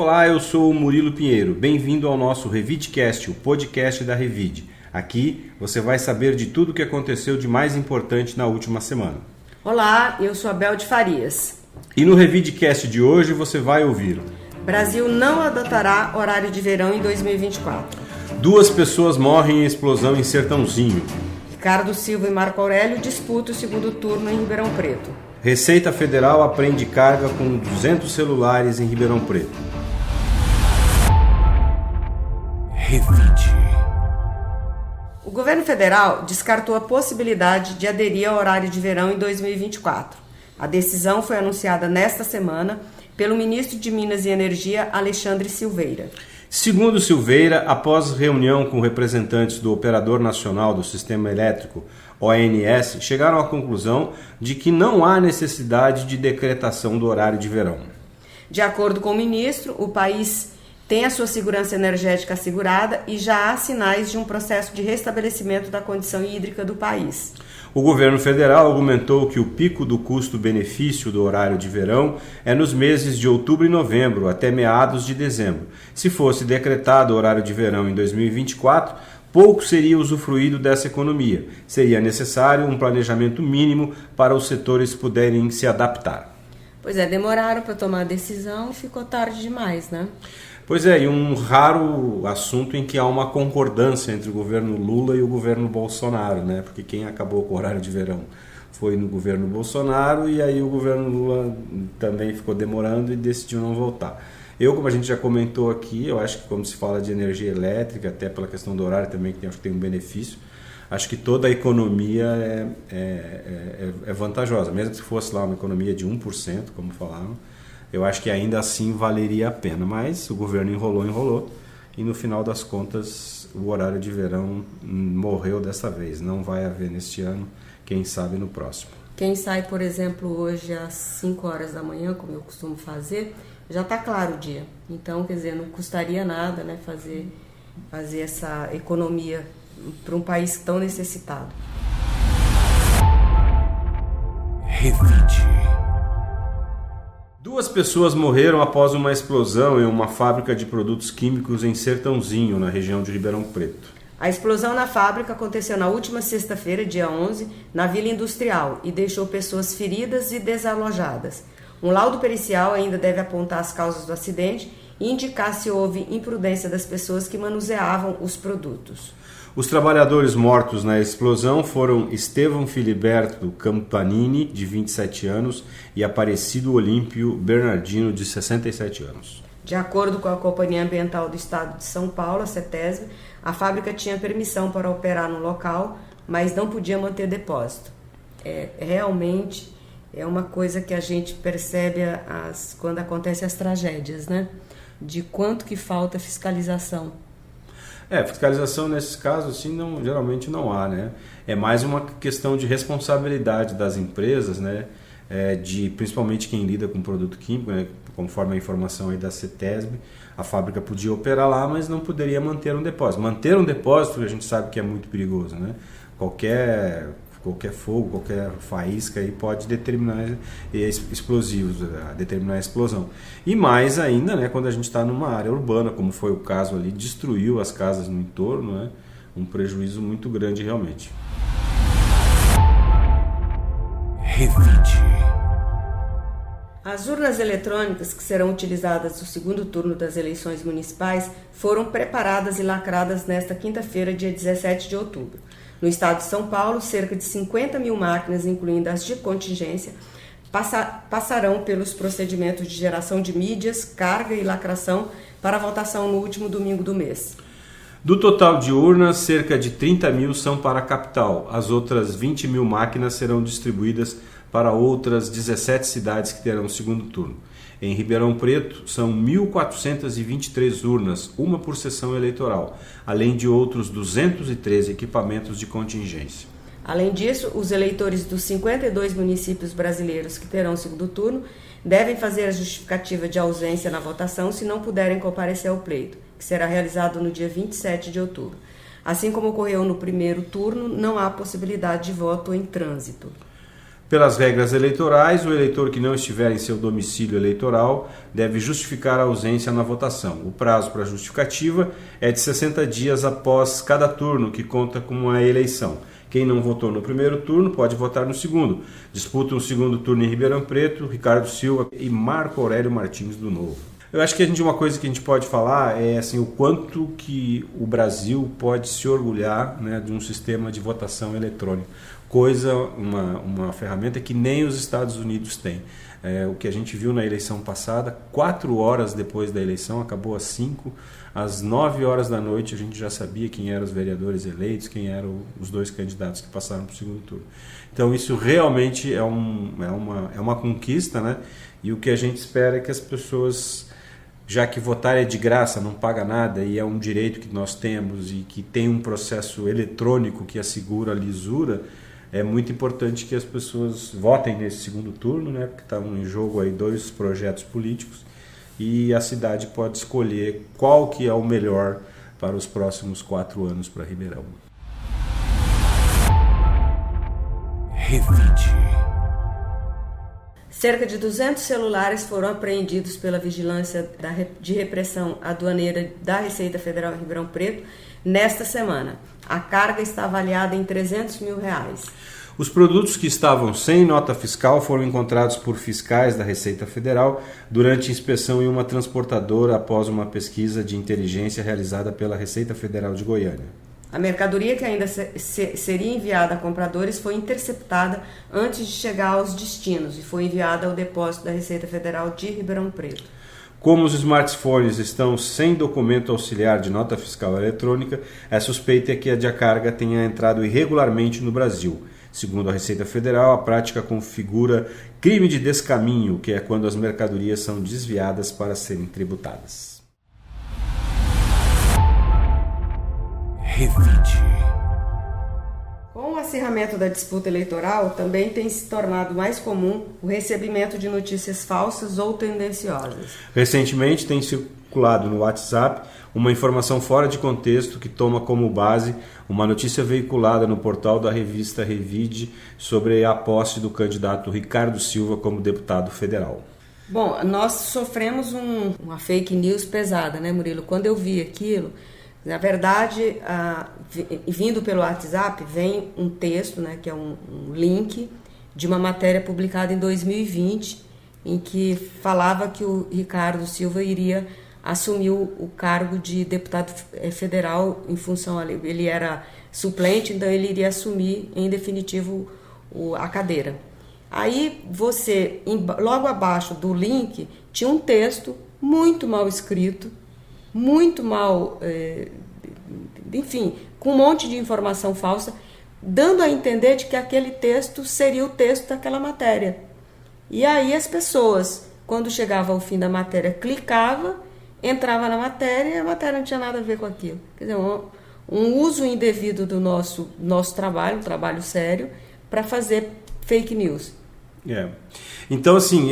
Olá, eu sou o Murilo Pinheiro. Bem-vindo ao nosso Revidcast, o podcast da Revid. Aqui você vai saber de tudo o que aconteceu de mais importante na última semana. Olá, eu sou a Bel de Farias. E no Revidcast de hoje você vai ouvir: Brasil não adotará horário de verão em 2024. 2 pessoas morrem em explosão em Sertãozinho. Ricardo Silva e Marco Aurélio disputam o segundo turno em Ribeirão Preto. Receita Federal apreende carga com 200 celulares em Ribeirão Preto. Revide. O governo federal descartou a possibilidade de aderir ao horário de verão em 2024. A decisão foi anunciada nesta semana pelo ministro de Minas e Energia, Alexandre Silveira. Segundo Silveira, após reunião com representantes do Operador Nacional do Sistema Elétrico, ONS, chegaram à conclusão de que não há necessidade de decretação do horário de verão. De acordo com o ministro, o país tem a sua segurança energética assegurada e já há sinais de um processo de restabelecimento da condição hídrica do país. O governo federal argumentou que o pico do custo-benefício do horário de verão é nos meses de outubro e novembro, até meados de dezembro. Se fosse decretado o horário de verão em 2024, pouco seria usufruído dessa economia. Seria necessário um planejamento mínimo para os setores poderem se adaptar. Pois é, demoraram para tomar a decisão e ficou tarde demais, né? Pois é, e um raro assunto em que há uma concordância entre o governo Lula e o governo Bolsonaro, né? Porque quem acabou com o horário de verão foi no governo Bolsonaro e aí o governo Lula também ficou demorando e decidiu não voltar. Como a gente já comentou aqui, eu acho que quando se fala de energia elétrica, até pela questão do horário também, que acho que tem um benefício, acho que toda a economia é vantajosa. Mesmo que fosse lá uma economia de 1%, como falaram, eu acho que ainda assim valeria a pena. Mas o governo enrolou, e no final das contas o horário de verão morreu dessa vez. Não vai haver neste ano, quem sabe no próximo. Quem sai, por exemplo, hoje às 5 horas da manhã, como eu costumo fazer, já está claro o dia. Então, quer dizer, não custaria nada, né, fazer essa economia para um país tão necessitado. Revide. 2 pessoas morreram após uma explosão em uma fábrica de produtos químicos em Sertãozinho, na região de Ribeirão Preto. A explosão na fábrica aconteceu na última sexta-feira, dia 11, na Vila Industrial e deixou pessoas feridas e desalojadas. Um laudo pericial ainda deve apontar as causas do acidente e indicar se houve imprudência das pessoas que manuseavam os produtos. Os trabalhadores mortos na explosão foram Estevão Filiberto Campanini, de 27 anos, e Aparecido Olímpio Bernardino, de 67 anos. De acordo com a Companhia Ambiental do Estado de São Paulo, a CETESB, a fábrica tinha permissão para operar no local, mas não podia manter depósito. Realmente é uma coisa que a gente percebe quando acontecem as tragédias, né? De quanto que falta fiscalização. Fiscalização nesses casos assim, geralmente não há, né? É mais uma questão de responsabilidade das empresas, né? Principalmente quem lida com produto químico, né? Conforme a informação aí da CETESB, a fábrica podia operar lá, mas não poderia manter um depósito. Manter um depósito, a gente sabe que é muito perigoso, né? Qualquer fogo, qualquer faísca aí pode determinar explosivos, determinar a explosão. E mais ainda, né, quando a gente está numa área urbana, como foi o caso ali, destruiu as casas no entorno, né? Um prejuízo muito grande realmente. Revide. As urnas eletrônicas que serão utilizadas no segundo turno das eleições municipais foram preparadas e lacradas nesta quinta-feira, dia 17 de outubro. No estado de São Paulo, cerca de 50 mil máquinas, incluindo as de contingência, passarão pelos procedimentos de geração de mídias, carga e lacração para a votação no último domingo do mês. Do total de urnas, cerca de 30 mil são para a capital. As outras 20 mil máquinas serão distribuídas para outras 17 cidades que terão segundo turno. Em Ribeirão Preto, são 1.423 urnas, uma por sessão eleitoral, além de outros 213 equipamentos de contingência. Além disso, os eleitores dos 52 municípios brasileiros que terão segundo turno devem fazer a justificativa de ausência na votação se não puderem comparecer ao pleito, que será realizado no dia 27 de outubro. Assim como ocorreu no primeiro turno, não há possibilidade de voto em trânsito. Pelas regras eleitorais, o eleitor que não estiver em seu domicílio eleitoral deve justificar a ausência na votação. O prazo para justificativa é de 60 dias após cada turno, que conta como uma eleição. Quem não votou no primeiro turno pode votar no segundo. Disputam o segundo turno em Ribeirão Preto, Ricardo Silva e Marco Aurélio Martins do Novo. Eu acho que uma coisa que a gente pode falar é assim, o quanto que o Brasil pode se orgulhar, né, de um sistema de votação eletrônico. Uma ferramenta que nem os Estados Unidos têm. O que a gente viu na eleição passada, 4 horas depois da eleição, acabou às 5, às 9 horas da noite a gente já sabia quem eram os vereadores eleitos, quem eram os 2 candidatos que passaram para o segundo turno. Então isso realmente é uma conquista, né? E o que a gente espera é que as pessoas, já que votar é de graça, não paga nada e é um direito que nós temos e que tem um processo eletrônico que assegura a lisura, é muito importante que as pessoas votem nesse segundo turno, né? Porque estão em jogo aí 2 projetos políticos e a cidade pode escolher qual que é o melhor para os próximos 4 anos para Ribeirão. Revide. Cerca de 200 celulares foram apreendidos pela Vigilância de Repressão Aduaneira da Receita Federal em Ribeirão Preto nesta semana. A carga está avaliada em R$300 mil. Os produtos que estavam sem nota fiscal foram encontrados por fiscais da Receita Federal durante inspeção em uma transportadora após uma pesquisa de inteligência realizada pela Receita Federal de Goiânia. A mercadoria que ainda seria enviada a compradores foi interceptada antes de chegar aos destinos e foi enviada ao depósito da Receita Federal de Ribeirão Preto. Como os smartphones estão sem documento auxiliar de nota fiscal eletrônica, é suspeita que a carga tenha entrado irregularmente no Brasil. Segundo a Receita Federal, a prática configura crime de descaminho, que é quando as mercadorias são desviadas para serem tributadas. Revide. Com o acirramento da disputa eleitoral, também tem se tornado mais comum o recebimento de notícias falsas ou tendenciosas. Recentemente tem circulado no WhatsApp uma informação fora de contexto que toma como base uma notícia veiculada no portal da revista Revide sobre a posse do candidato Ricardo Silva como deputado federal. Bom, nós sofremos uma fake news pesada, né, Murilo? Quando eu vi aquilo, na verdade, vindo pelo WhatsApp, vem um texto, né, que é um link de uma matéria publicada em 2020, em que falava que o Ricardo Silva iria assumir o cargo de deputado federal em função, ele era suplente, então ele iria assumir em definitivo a cadeira. Aí logo abaixo do link, tinha um texto muito mal escrito, muito mal, enfim, com um monte de informação falsa, dando a entender de que aquele texto seria o texto daquela matéria. E aí as pessoas, quando chegava ao fim da matéria, clicava, entrava na matéria e a matéria não tinha nada a ver com aquilo. Quer dizer, um uso indevido do nosso trabalho, um trabalho sério, para fazer fake news. Então, assim,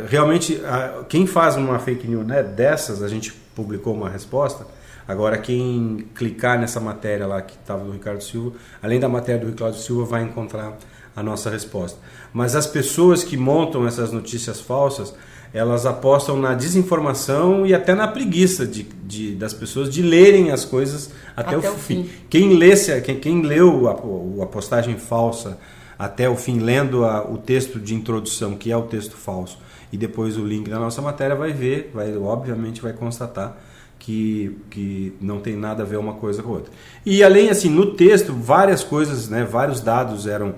realmente, quem faz uma fake news, né, dessas, a gente publicou uma resposta. Agora, quem clicar nessa matéria lá que estava do Ricardo Silva, além da matéria do Ricardo Silva, vai encontrar a nossa resposta. Mas as pessoas que montam essas notícias falsas, elas apostam na desinformação e até na preguiça das pessoas de lerem as coisas até o fim. Quem leu a postagem falsa até o fim, lendo o texto de introdução, que é o texto falso, e depois o link da nossa matéria, obviamente vai constatar que não tem nada a ver uma coisa com a outra. E além, assim, no texto, várias coisas, né, vários dados eram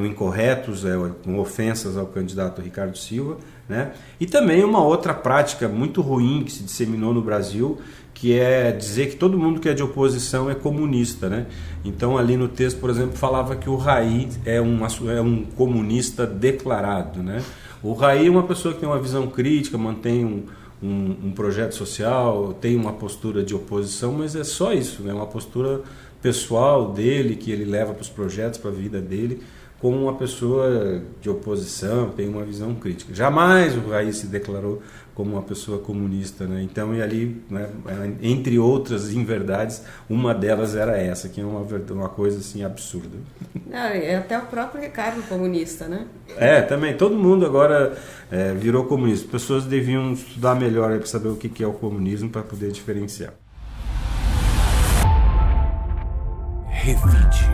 incorretos, com ofensas ao candidato Ricardo Silva, né? E também uma outra prática muito ruim que se disseminou no Brasil, que é dizer que todo mundo que é de oposição é comunista, né? Então ali no texto, por exemplo, falava que o Raí é um comunista declarado, né? O Raí é uma pessoa que tem uma visão crítica, mantém um projeto social, tem uma postura de oposição, mas é só isso, né? Uma postura pessoal dele, que ele leva para os projetos, para a vida dele, como uma pessoa de oposição, tem uma visão crítica. Jamais o Raiz se declarou como uma pessoa comunista, né? Então, e ali, né, entre outras inverdades, uma delas era essa, que é uma coisa assim absurda. Até o próprio Ricardo comunista, né? Também, todo mundo agora virou comunista. Pessoas deviam estudar melhor para saber o que é o comunismo, para poder diferenciar. Revide.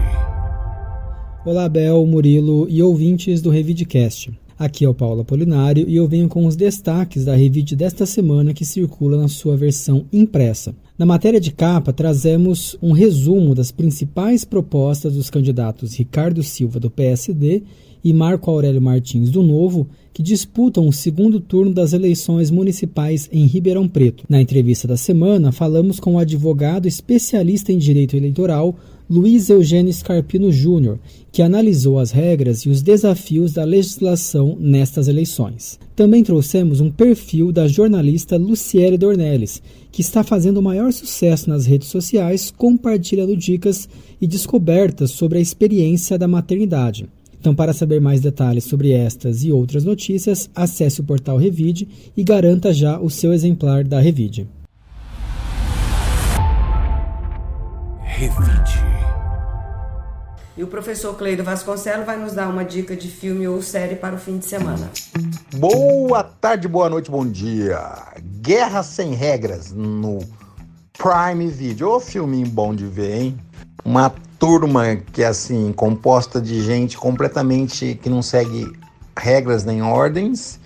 Olá, Bel, Murilo e ouvintes do Revidecast. Aqui é o Paulo Apolinário e eu venho com os destaques da Revide desta semana que circula na sua versão impressa. Na matéria de capa, trazemos um resumo das principais propostas dos candidatos Ricardo Silva, do PSD, e Marco Aurélio Martins, do Novo, que disputam o segundo turno das eleições municipais em Ribeirão Preto. Na entrevista da semana, falamos com o advogado especialista em direito eleitoral, Luiz Eugênio Scarpino Júnior, que analisou as regras e os desafios da legislação nestas eleições. Também trouxemos um perfil da jornalista Luciele Dornelles, que está fazendo o maior sucesso nas redes sociais, compartilhando dicas e descobertas sobre a experiência da maternidade. Então, para saber mais detalhes sobre estas e outras notícias, acesse o portal Revide e garanta já o seu exemplar da Revide. Revide. E o professor Cleido Vasconcelos vai nos dar uma dica de filme ou série para o fim de semana. Boa tarde, boa noite, bom dia. Guerra Sem Regras no Prime Video. Ô, filminho bom de ver, hein? Uma turma que é assim, composta de gente completamente que não segue regras nem ordens,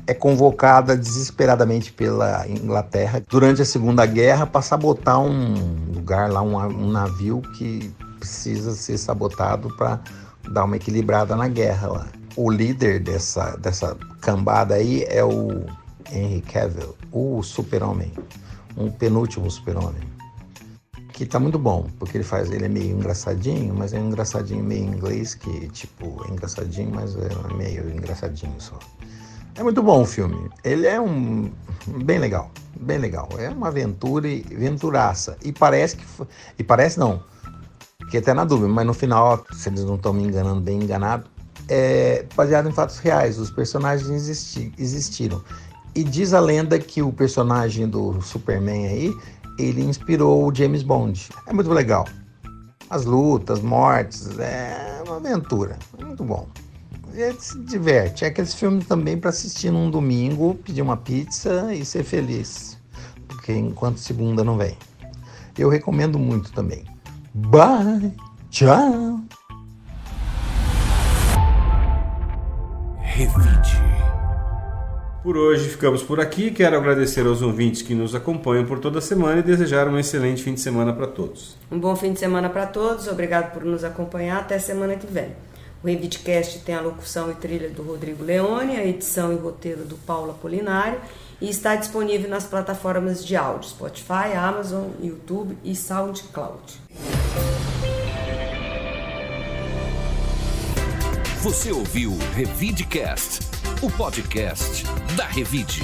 é convocada desesperadamente pela Inglaterra durante a Segunda Guerra para sabotar um lugar lá, um navio que precisa ser sabotado para dar uma equilibrada na guerra lá. O líder dessa cambada aí é o Henry Cavill, o super-homem, um penúltimo super-homem, que tá muito bom, porque ele é meio engraçadinho, mas é um engraçadinho meio inglês, que tipo, é engraçadinho, mas é meio engraçadinho só. É muito bom o filme, ele é bem legal, é uma aventuraça, e parece não, fiquei até na dúvida, mas no final, se eles não estão me enganando, bem enganado, é baseado em fatos reais, os personagens existiram. E diz a lenda que o personagem do Superman aí, ele inspirou o James Bond. É muito legal. As lutas, mortes, é uma aventura, é muito bom. E se diverte, é aqueles filmes também para assistir num domingo, pedir uma pizza e ser feliz, porque enquanto segunda não vem. Eu recomendo muito também. Bye, tchau. Revide. Por hoje ficamos por aqui. Quero agradecer aos ouvintes que nos acompanham por toda a semana e desejar um excelente fim de semana para todos. Um bom fim de semana para todos. Obrigado por nos acompanhar. Até semana que vem. O Revidecast tem a locução e trilha do Rodrigo Leone, a edição e roteiro do Paulo Apolinário e está disponível nas plataformas de áudio Spotify, Amazon, YouTube e SoundCloud. Você ouviu Revidecast, o podcast da Revide.